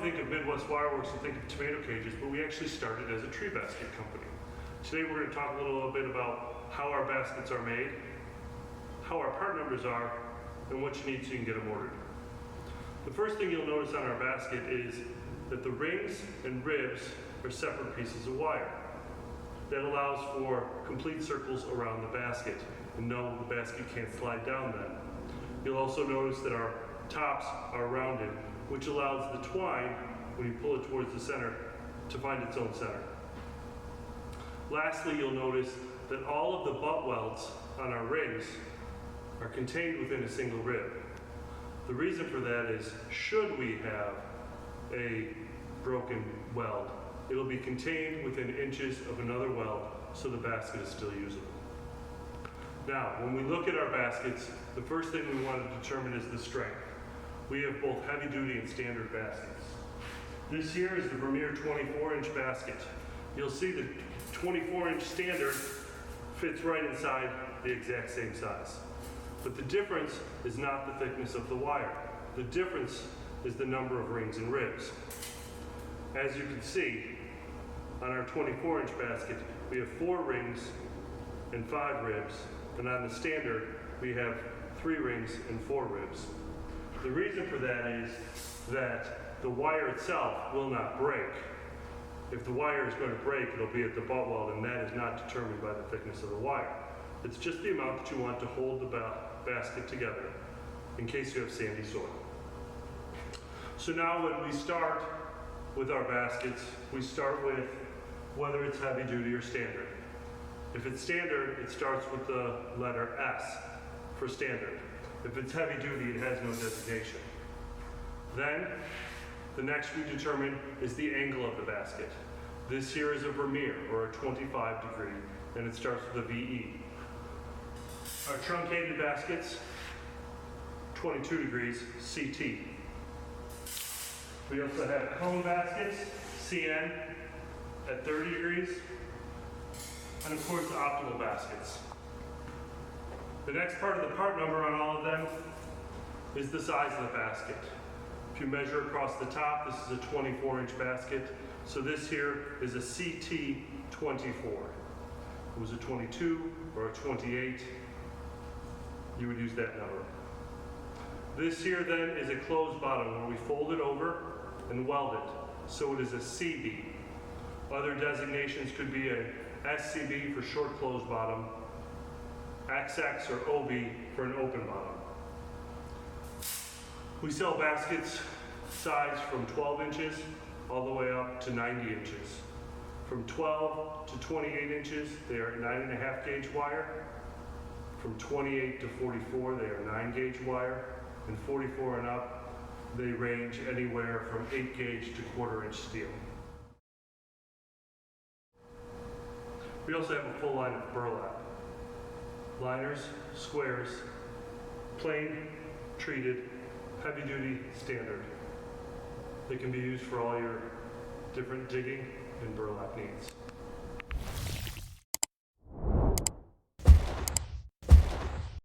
think of Midwest Wireworks and think of tomato cages, but we actually started as a tree basket company. Today we're going to talk a little bit about how our baskets are made, how our part numbers are, and what you need so you can get them ordered. The first thing you'll notice on our basket is that the rings and ribs are separate pieces of wire. That allows for complete circles around the basket, and no, the basket can't slide down then. You'll also notice that our tops are rounded, which allows the twine, when you pull it towards the center, to find its own center. Lastly, you'll notice that all of the butt welds on our rings are contained within a single rib. The reason for that is, should we have a broken weld, it'll be contained within inches of another weld, so the basket is still usable. Now, when we look at our baskets, the first thing we want to determine is the strength. We have both heavy duty and standard baskets. This here is the Vermeer 24-inch basket. You'll see the 24-inch standard fits right inside the exact same size. But the difference is not the thickness of the wire. The difference is the number of rings and ribs. As you can see, on our 24-inch basket, we have 4 rings and 5 ribs, and on the standard, we have 3 rings and 4 ribs. The reason for that is that the wire itself will not break. If the wire is going to break, it'll be at the butt weld, and that is not determined by the thickness of the wire. It's just the amount that you want to hold the basket together in case you have sandy soil. So now when we start with our baskets, we start with whether it's heavy duty or standard. If it's standard, it starts with the letter S for standard. If it's heavy duty, it has no designation. Then, the next we determine is the angle of the basket. This here is a Vermeer, or a 25 degree, and it starts with a VE. Our truncated baskets, 22 degrees, CT. We also have cone baskets, CN, at 30 degrees, and of course the optimal baskets. The next part of the part number on all of them is the size of the basket. If you measure across the top, this is a 24-inch basket, so this here is a CT 24. If it was a 22 or a 28, you would use that number. This here then is a closed bottom where we fold it over and weld it, so it is a CB. Other designations could be a SCB for short closed bottom, XX or OB for an open bottom. We sell baskets size from 12 inches all the way up to 90 inches. From 12 to 28 inches, they are 9.5 gauge wire. From 28 to 44, they are 9 gauge wire. And 44 and up, they range anywhere from 8 gauge to 1/4 inch steel. We also have a full line of burlap. Liners, squares, plain, treated, heavy duty, standard. They can be used for all your different digging and burlap needs.